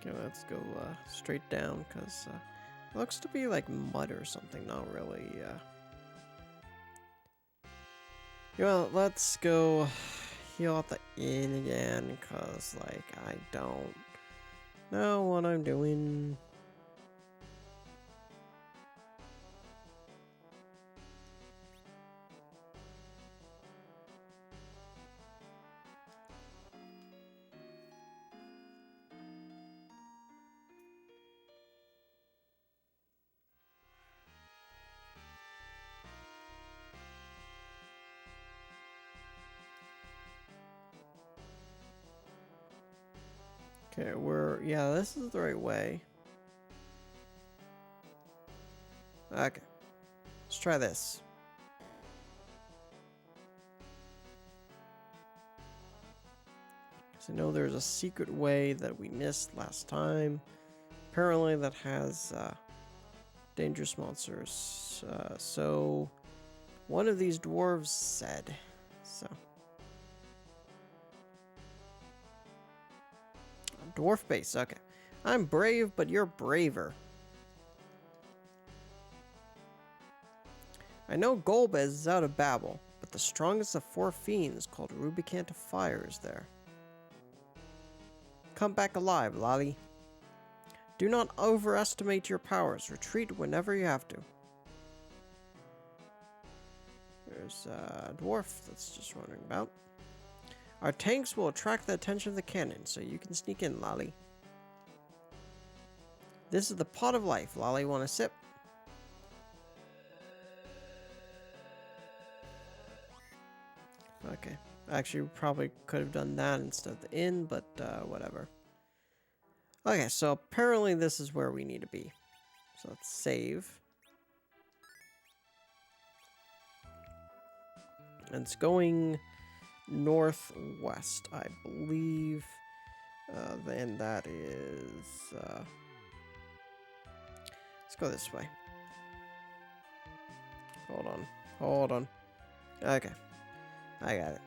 Okay, let's go straight down, because it looks to be like mud or something, not really. Well, let's go heal at the inn again, because, like, I don't know what I'm doing. Okay, yeah, this is the right way. Okay, let's try this. Because I know there's a secret way that we missed last time. Apparently that has dangerous monsters. So one of these dwarves said. So. Dwarf base, okay. I'm brave, but you're braver. I know Golbez is out of Babil, but the strongest of 4 fiends called Rubicant of Fire is there. Come back alive, Lolly. Do not overestimate your powers. Retreat whenever you have to. There's a dwarf that's just wandering about. Our tanks will attract the attention of the cannon, so you can sneak in, Lolly. This is the pot of life. Lolly, want a sip? Okay. Actually, we probably could have done that instead of the inn, but whatever. Okay, so apparently this is where we need to be. So let's save. And it's going northwest, I believe. Then that is... let's go this way. Hold on. Hold on. Okay. I got it.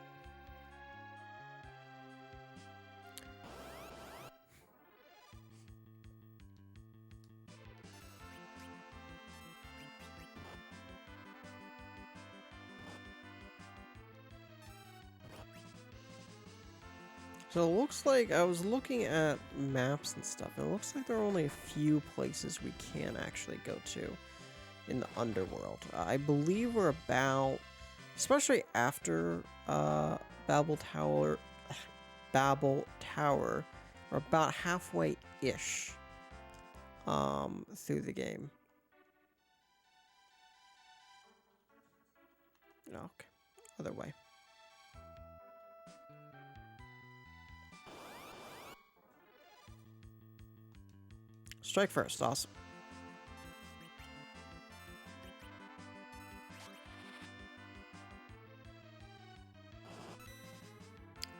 So it looks like I was looking at maps and stuff, and it looks like there are only a few places we can actually go to in the underworld. I believe we're about, especially after Babil Tower, we're about halfway-ish through the game. Okay, other way. Strike first, awesome.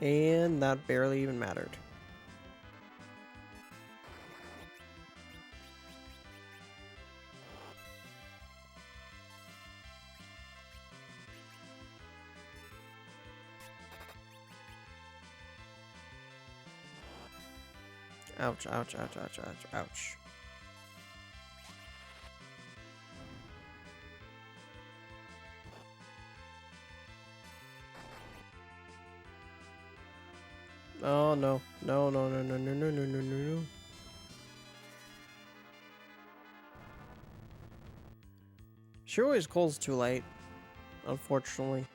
And that barely even mattered. Ouch, ouch, ouch, ouch, ouch, ouch. Oh no. No, no, no, no, no, no, no, no, no, no. She always calls too late, unfortunately.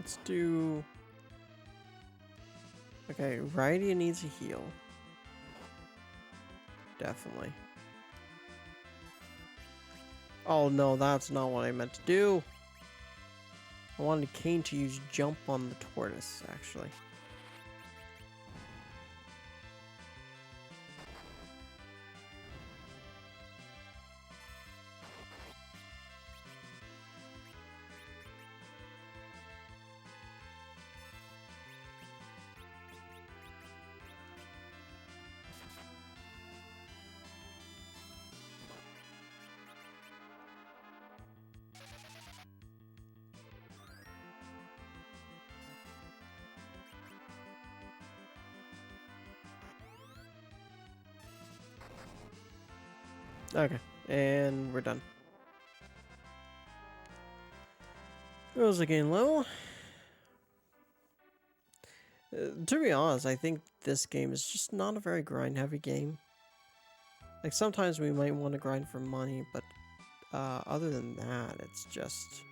Let's do... Okay, Rydia needs a heal. Definitely. Oh no, that's not what I meant to do. I wanted Kane to use jump on the tortoise, actually. Okay, and we're done. Girls are getting low. To be honest, I think this game is just not a very grind-heavy game. Like, sometimes we might want to grind for money, but other than that, it's just...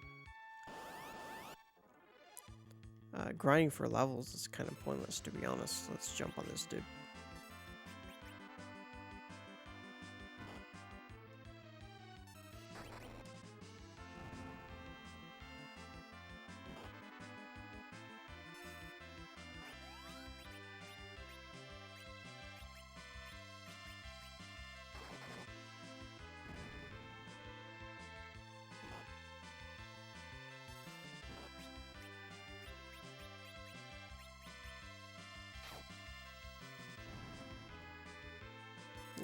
grinding for levels is kind of pointless, to be honest. Let's jump on this dude.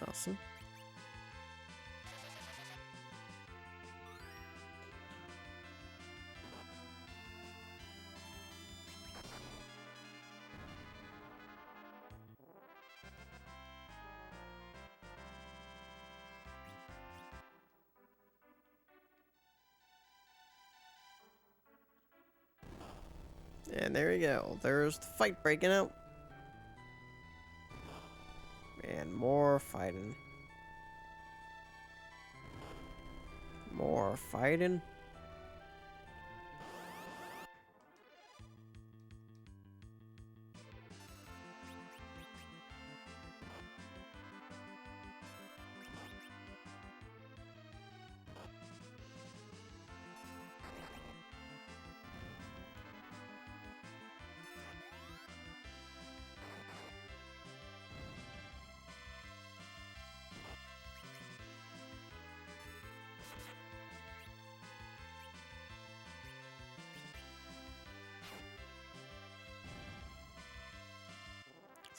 Awesome. And there we go. There's the fight breaking out. And more fighting. More fighting.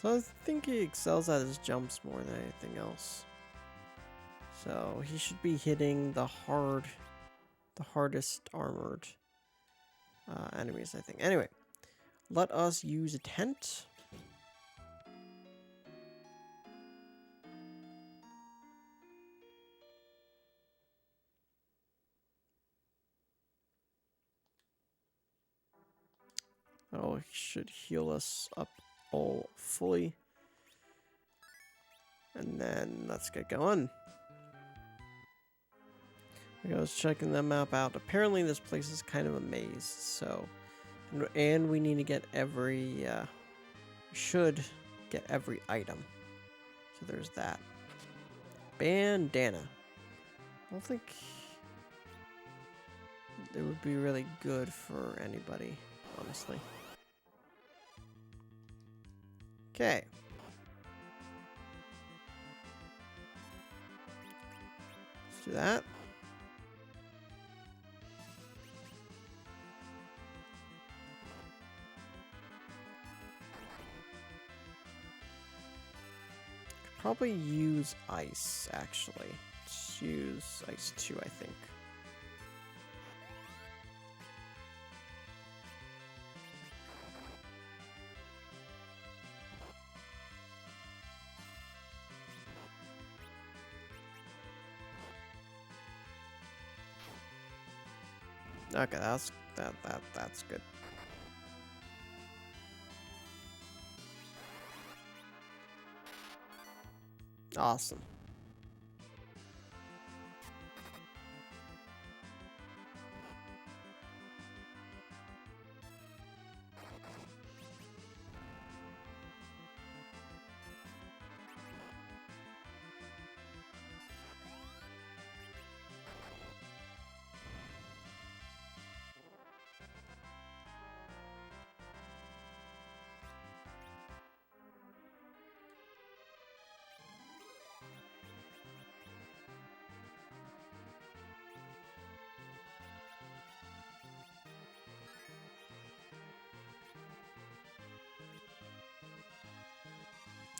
So I think he excels at his jumps more than anything else. So he should be hitting the hardest armored enemies, I think. Anyway, let us use a tent. Oh, he should heal us up all fully. And then let's get going. I was checking the map out. Apparently this place is kind of a maze, so... And we need to get every... should get every item. So there's that. Bandana. I don't think... it would be really good for anybody, honestly. Okay. Let's do that. Could probably use ice, actually. Let's use ice 2, I think. Okay, that's good. Awesome.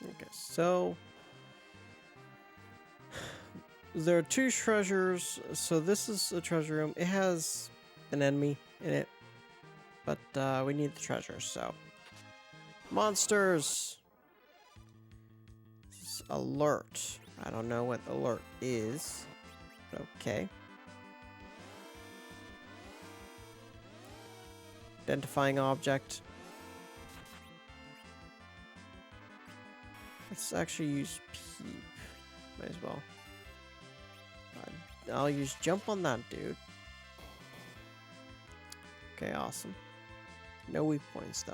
Okay, so there are two treasures. So this is a treasure room. It has an enemy in it, but we need the treasures. So monsters. This is alert. I don't know what alert is. But okay. Identifying object. Let's actually use peep. Might as well. I'll use jump on that dude. Okay, awesome. No weak points though.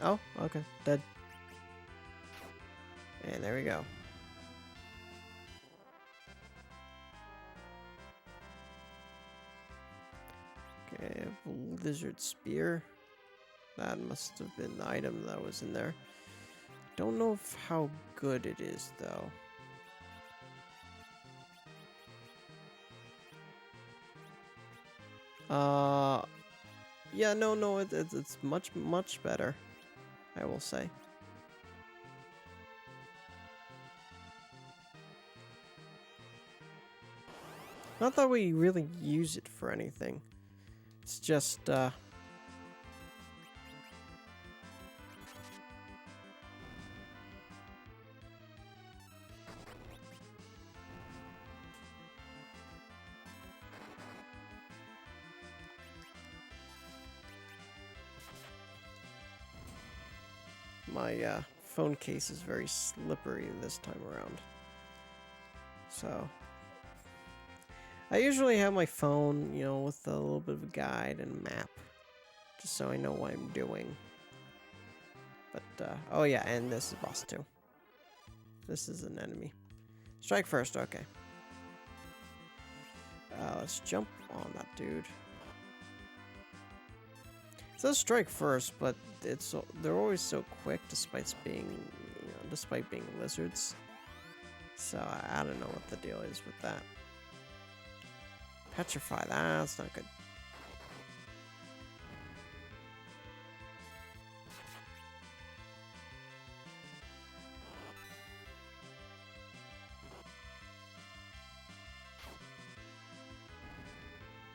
Oh, okay. Dead. And there we go. Okay, lizard spear. That must have been the item that was in there. Don't know how good it is though. Yeah, no, it's much better, I will say. Not that we really use it for anything. It's just, my phone case is very slippery this time around. So I usually have my phone, you know, with a little bit of a guide and map, just so I know what I'm doing. But, oh yeah, and this is boss 2. This is an enemy. Strike first, okay. Let's jump on that dude. It says strike first, but they're always so quick despite being lizards. So I don't know what the deal is with that. Petrify, that's not good.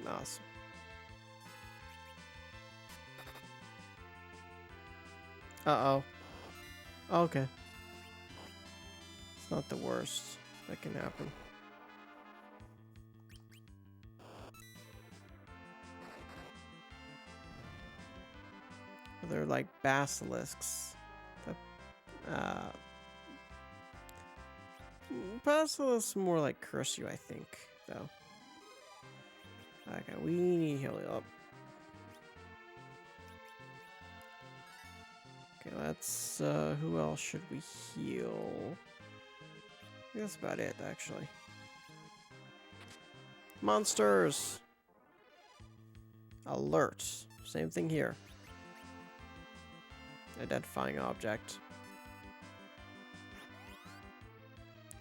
Awesome. Uh-oh. Okay. It's not the worst that can happen. They're like basilisks. Basilisks more like curse you, I think, though. Okay, we need heal up. Okay, let's, who else should we heal? I think that's about it, actually. Monsters! Alert. Same thing here. Identifying object.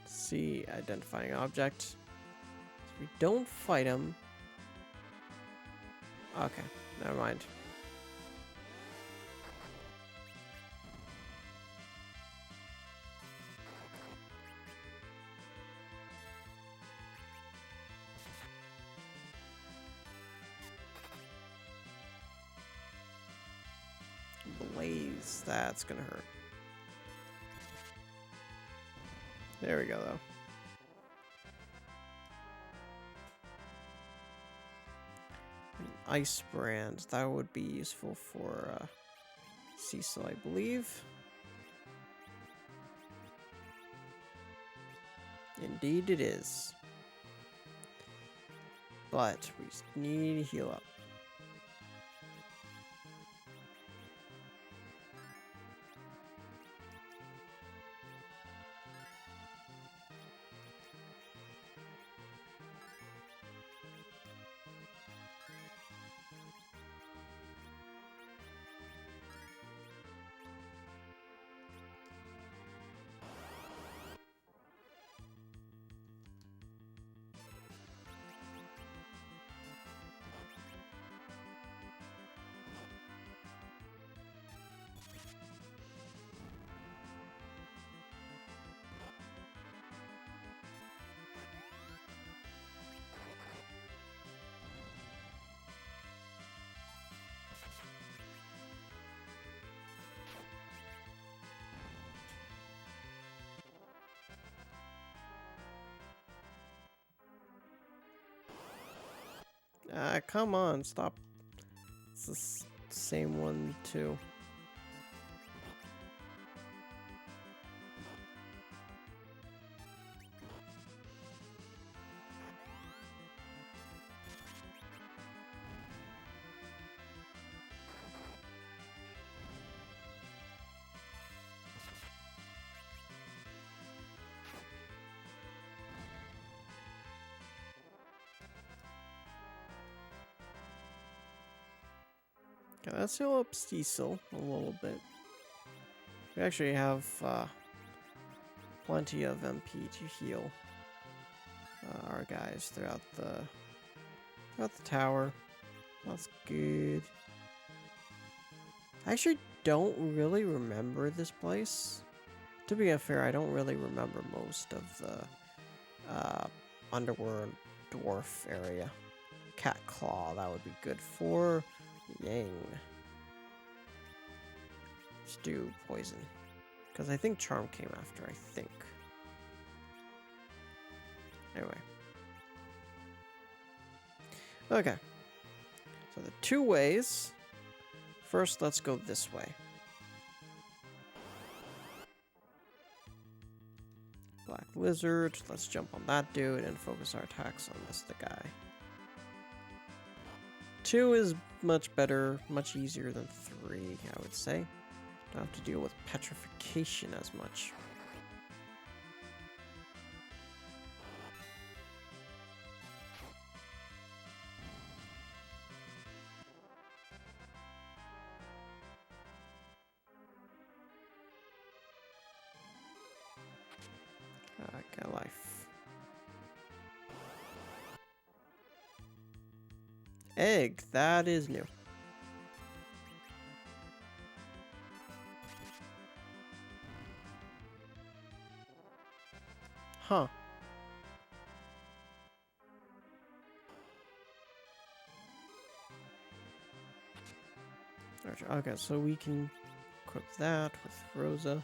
See, identifying object. So we don't fight him. Okay, never mind. Blaze, that's gonna hurt. There we go, though. An ice brand, that would be useful for Cecil, I believe. Indeed it is. But we need to heal up. Come on, stop. It's the same one, too. Okay, let's heal up Cecil a little bit. We actually have plenty of MP to heal our guys throughout the tower. That's good. I actually don't really remember this place. To be fair, I don't really remember most of the underworld dwarf area. Cat Claw, that would be good for Yang. Let's do poison. Because I think Charm came after, I think. Anyway. Okay. So the two ways. First, let's go this way. Black Lizard. Let's jump on that dude and focus our attacks on the guy. 2 is much better, much easier than 3, I would say. Don't have to deal with petrification as much. Got life. Egg, that is new. Huh. Okay, so we can equip that with Rosa.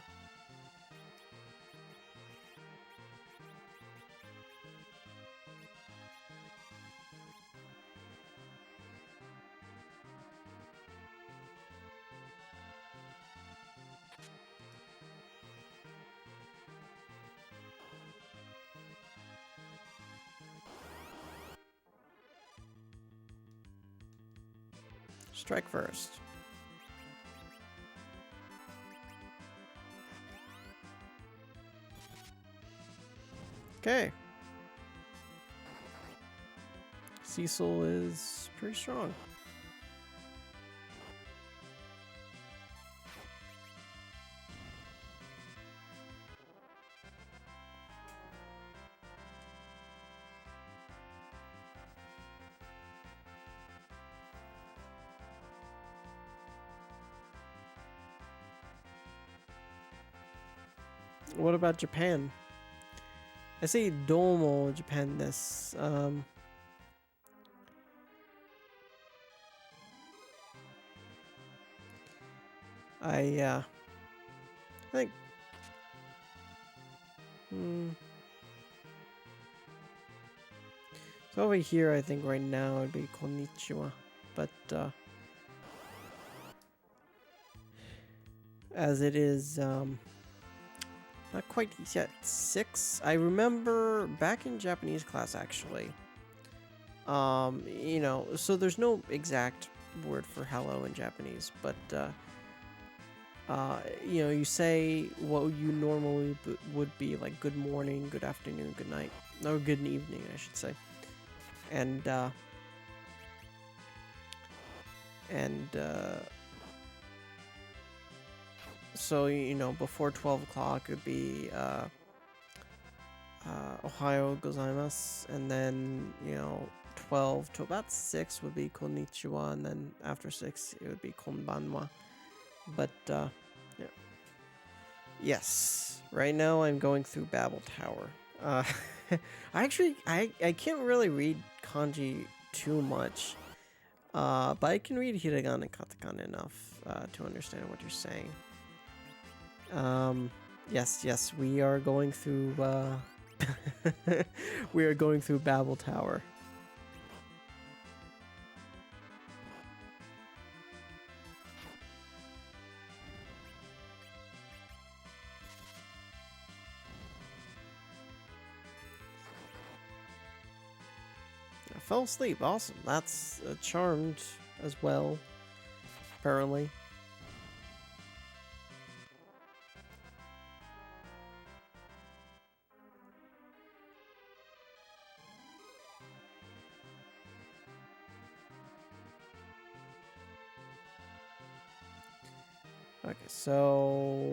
Strike first. Okay. Cecil is pretty strong. What about Japan? I say Domo Japan this. I think. So over here, I think right now it'd be Konnichiwa, but as it is not quite yet 6. I remember back in Japanese class actually. You know, so there's no exact word for hello in Japanese, but you know, you say what you normally would be like good morning, good afternoon, good night, or good evening, I should say. And so, you know, before 12 o'clock it would be Ohayo gozaimasu, and then, you know, 12 to about 6 would be konnichiwa, and then after 6 it would be konbanwa. But yeah. Yes, right now I'm going through Babil Tower. I can't really read kanji too much, but I can read hiragana and katakana enough to understand what you're saying. Yes, we are going through we are going through Babil Tower. fell asleep. Awesome. That's charmed as well, apparently. Okay, so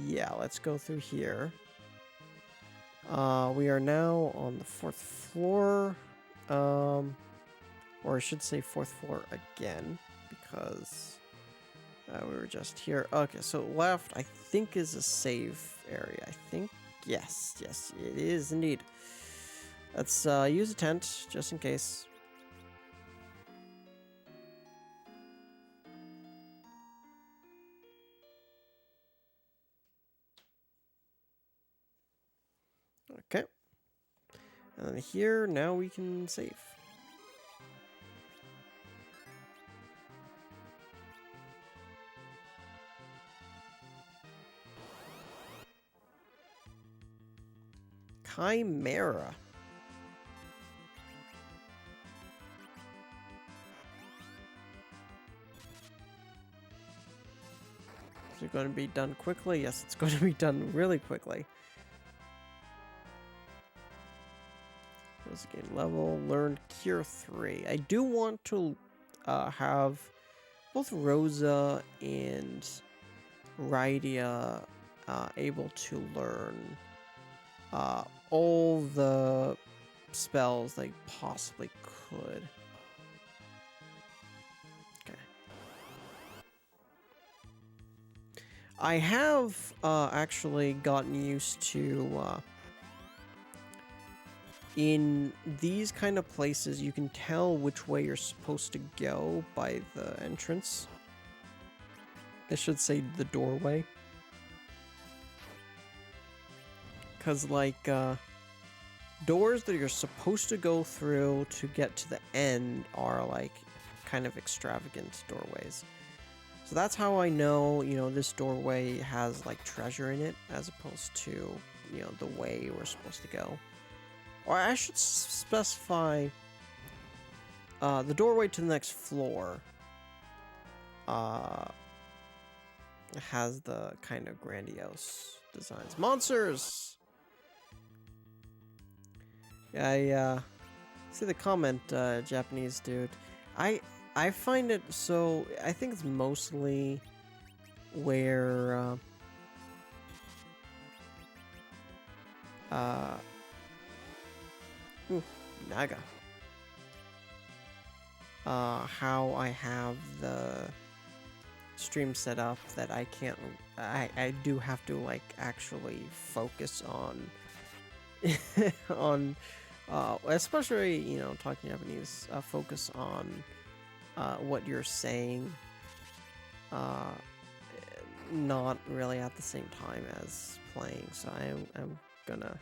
yeah, let's go through here. We are now on the 4th floor, or I should say 4th floor again, because we were just here. Okay, so left, I think, is a save area. I think, yes, it is indeed. Let's use a tent, just in case. Okay. And then here, now we can save. Chimera. Is it going to be done quickly? Yes, it's going to be done really quickly. Gain level, learned Cure 3. I do want to have both Rosa and Rydia able to learn all the spells they possibly could. Okay. I have actually gotten used to in these kind of places, you can tell which way you're supposed to go by the entrance. I should say the doorway. Because, like, doors that you're supposed to go through to get to the end are, like, kind of extravagant doorways. So that's how I know, you know, this doorway has, like, treasure in it, as opposed to, you know, the way we're supposed to go. Or I should specify the doorway to the next floor has the kind of grandiose designs. Monsters! I see the comment, Japanese dude. I find it so... I think it's mostly where... Ooh, Naga. How I have the stream set up that I can't... I do have to, like, actually focus on... on... especially, you know, talking Japanese, focus on what you're saying. Not really at the same time as playing, so I'm gonna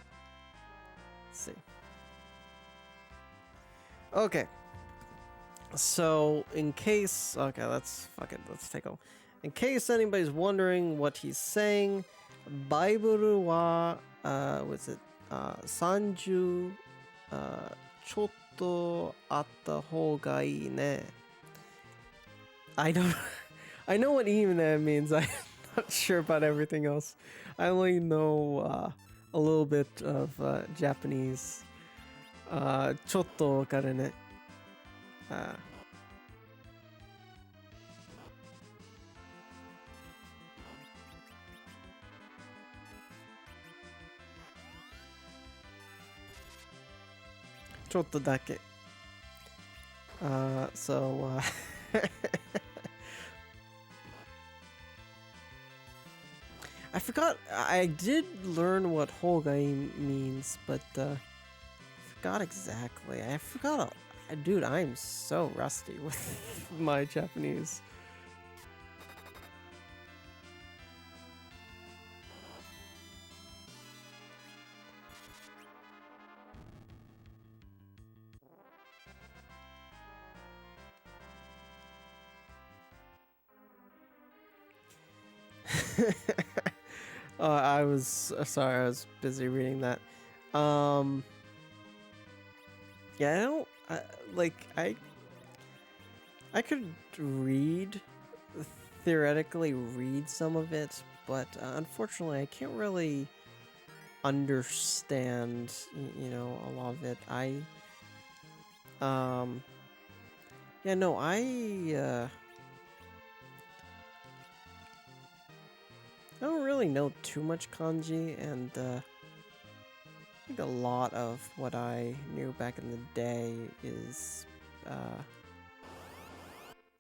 see. Okay. So, in case... Okay, let's take a... In case anybody's wondering what he's saying, Babil wa, was it, 30, ちょっとあった方がいいね. I don't... I know what even that means. I'm not sure about everything else. I only know a little bit of Japanese. ちょっとわかるね. ちょっとだけ. So, I forgot, I did learn what Hogai means, but I forgot exactly. I forgot, dude, I'm so rusty with my Japanese. I was sorry, I was busy reading that. Yeah, I, like, I could read, theoretically read some of it, but unfortunately I can't really understand, you know, a lot of it. Yeah, no, I don't really know too much kanji, and I think a lot of what I knew back in the day is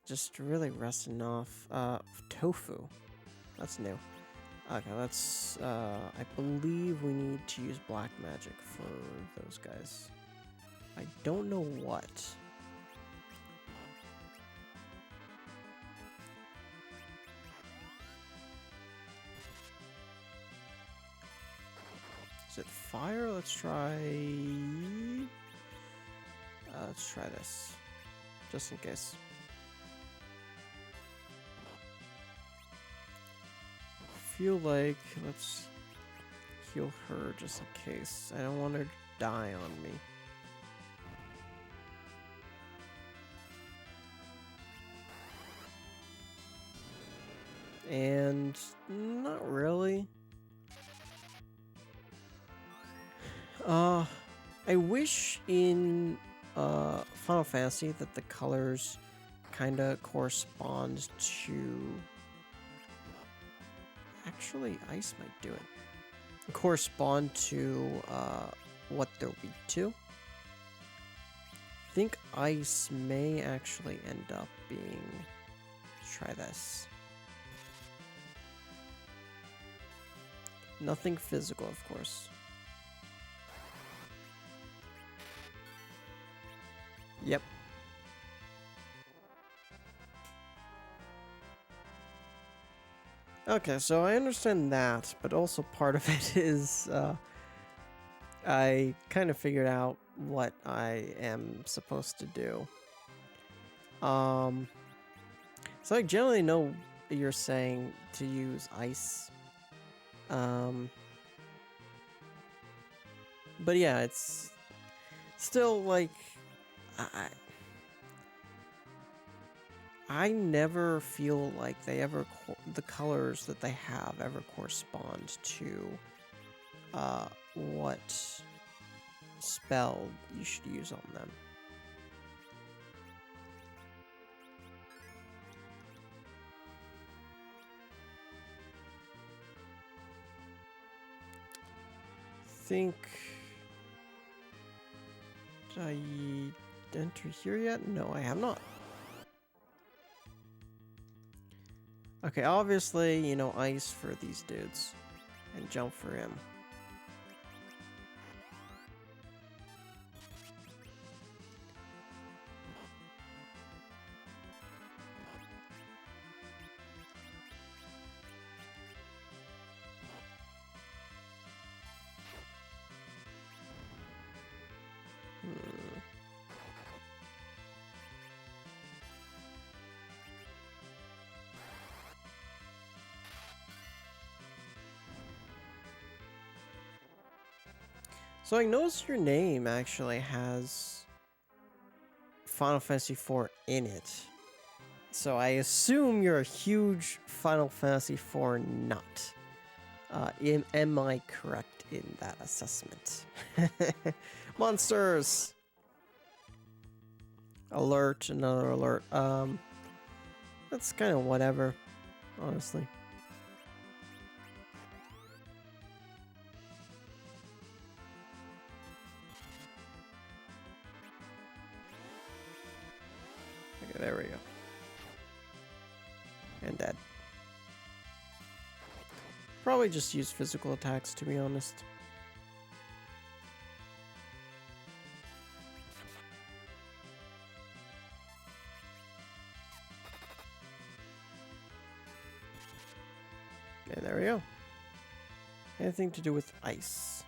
just really rusting off. Tofu. That's new. Okay, let's, I believe we need to use black magic for those guys. I don't know what. Is it fire? Let's try this. Just in case. Feel like let's heal her just in case. I don't want her to die on me. And not really. I wish in Final Fantasy that the colors kind of correspond to. Actually, ice might do it. Correspond to what they're weak to. I think ice may actually end up being. Let's try this. Nothing physical, of course. Yep. Okay, so I understand that, but also part of it is I kind of figured out what I am supposed to do. So I generally know you're saying to use ice. But yeah, it's still like I never feel like they ever the colors that they have ever correspond to what spell you should use on them. Think did I enter here yet? No, I have not. Okay, obviously, you know, ice for these dudes. And jump for him. So I noticed your name actually has Final Fantasy IV in it. So I assume you're a huge Final Fantasy IV nut. Am I correct in that assessment? Monsters! Alert, another alert. That's kind of whatever, honestly. Okay, there we go. And dead. Probably just use physical attacks, to be honest. Okay, there we go. Anything to do with ice.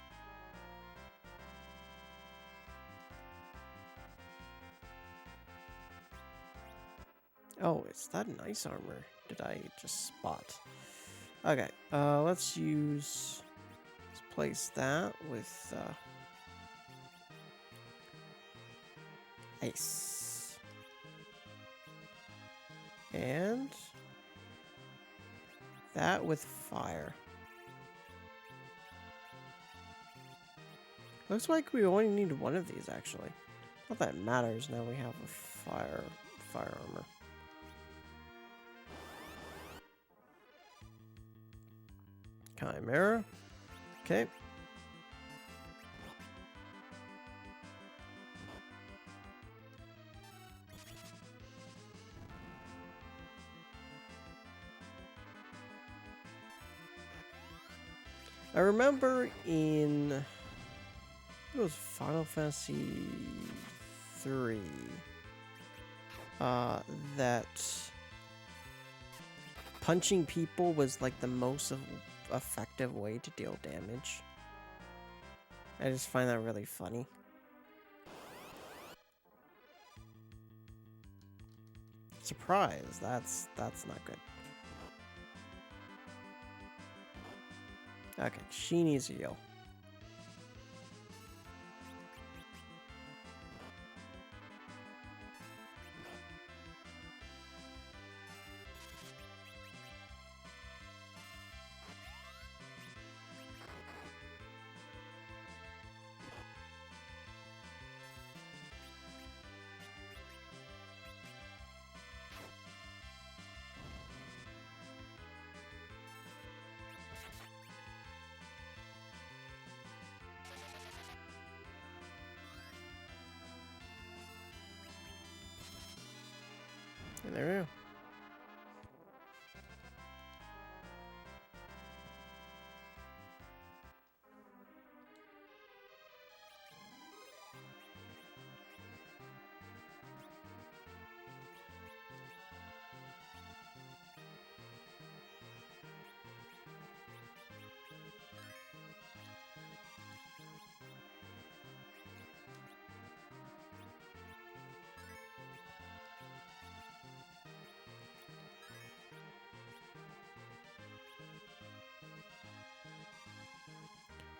Oh, is that an ice armor? Did I just spot? Okay, let's place that with, Ice. And that with fire. Looks like we only need one of these, actually. Not that it matters, now we have a fire armor. Chimera. Okay. I remember in it was Final Fantasy 3 that punching people was like the most effective way to deal damage. I just find that really funny. Surprise, that's not good. Okay, she needs a heal. And there we go.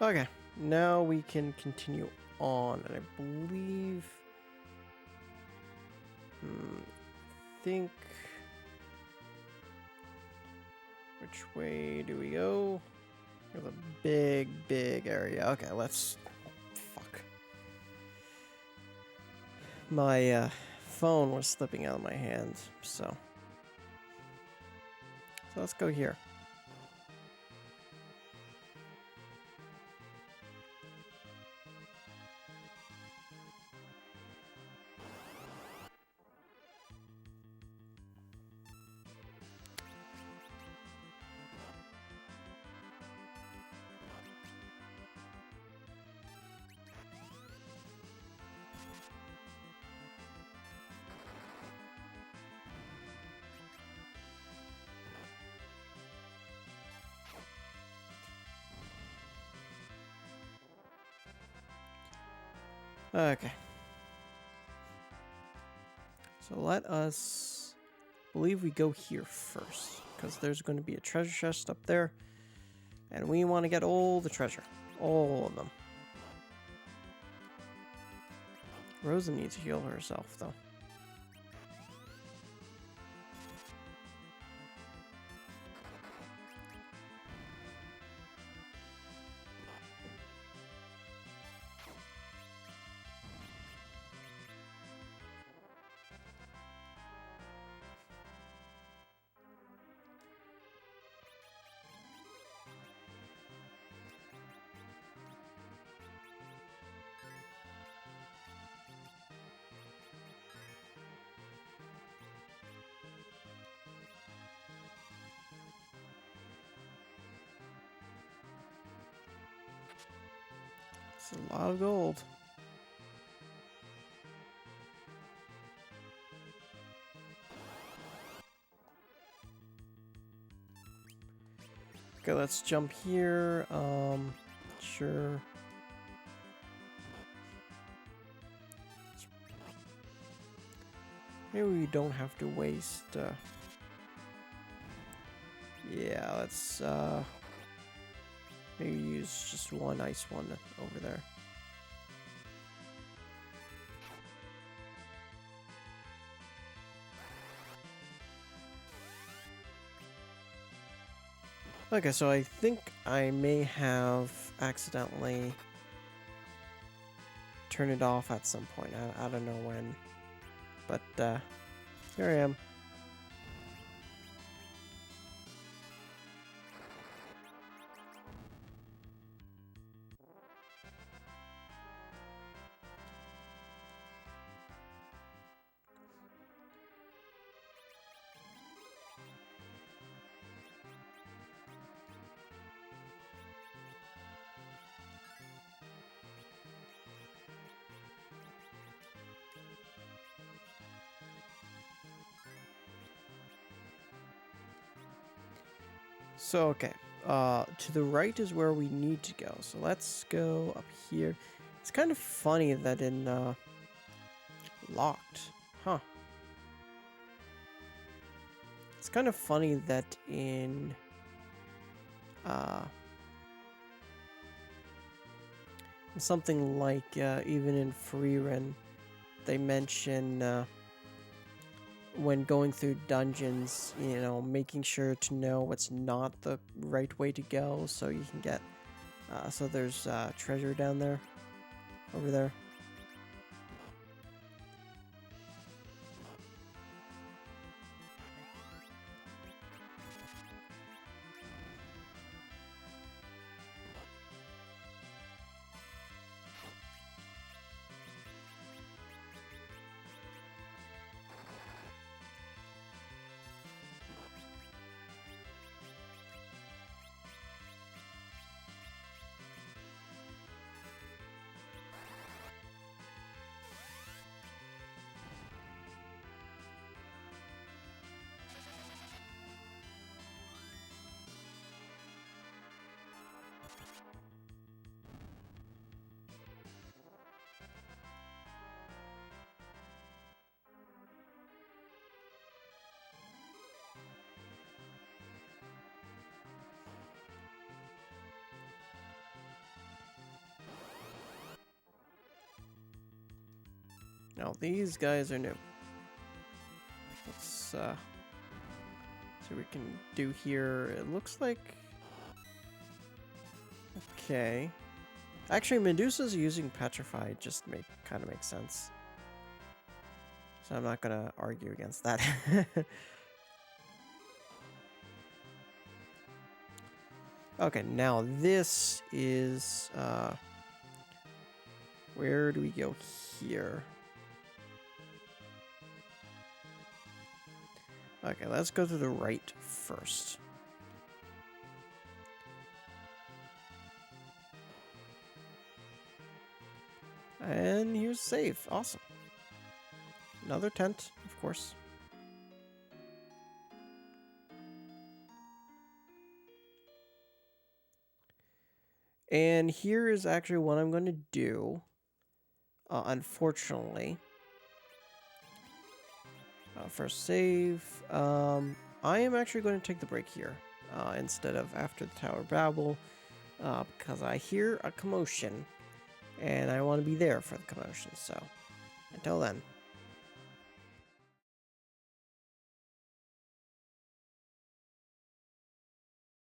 Okay, now we can continue on, and I believe, think, which way do we go? There's a big area. Okay, let's, fuck. My phone was slipping out of my hand, so let's go here. Okay. So let us believe we go here first, because there's going to be a treasure chest up there, and we want to get all the treasure. All of them. Rosa needs to heal herself, though. It's a lot of gold. Okay, let's jump here. Sure. Maybe we don't have to waste. Yeah, let's maybe use just one ice one over there. Okay, so I think I may have accidentally turned it off at some point. I don't know when. But, here I am. So, okay. To the right is where we need to go. So let's go up here. It's kind of funny that in, locked. Huh. It's kind of funny that in, something like, even in Freerun, they mention, when going through dungeons, you know, making sure to know what's not the right way to go so you can get, so there's, treasure down there, over there. Now these guys are new. Let's see what we can do here. It looks like, okay. Actually, Medusa's using Petrified just kind of makes sense. So I'm not gonna argue against that. Okay, now this is, where do we go here? Okay, let's go to the right first. And here's save. Awesome. Another tent, of course. And here is actually what I'm going to do. Unfortunately. First save. I am actually going to take the break here. Instead of after the Tower of Babel. Because I hear a commotion. And I want to be there for the commotion. So, until then.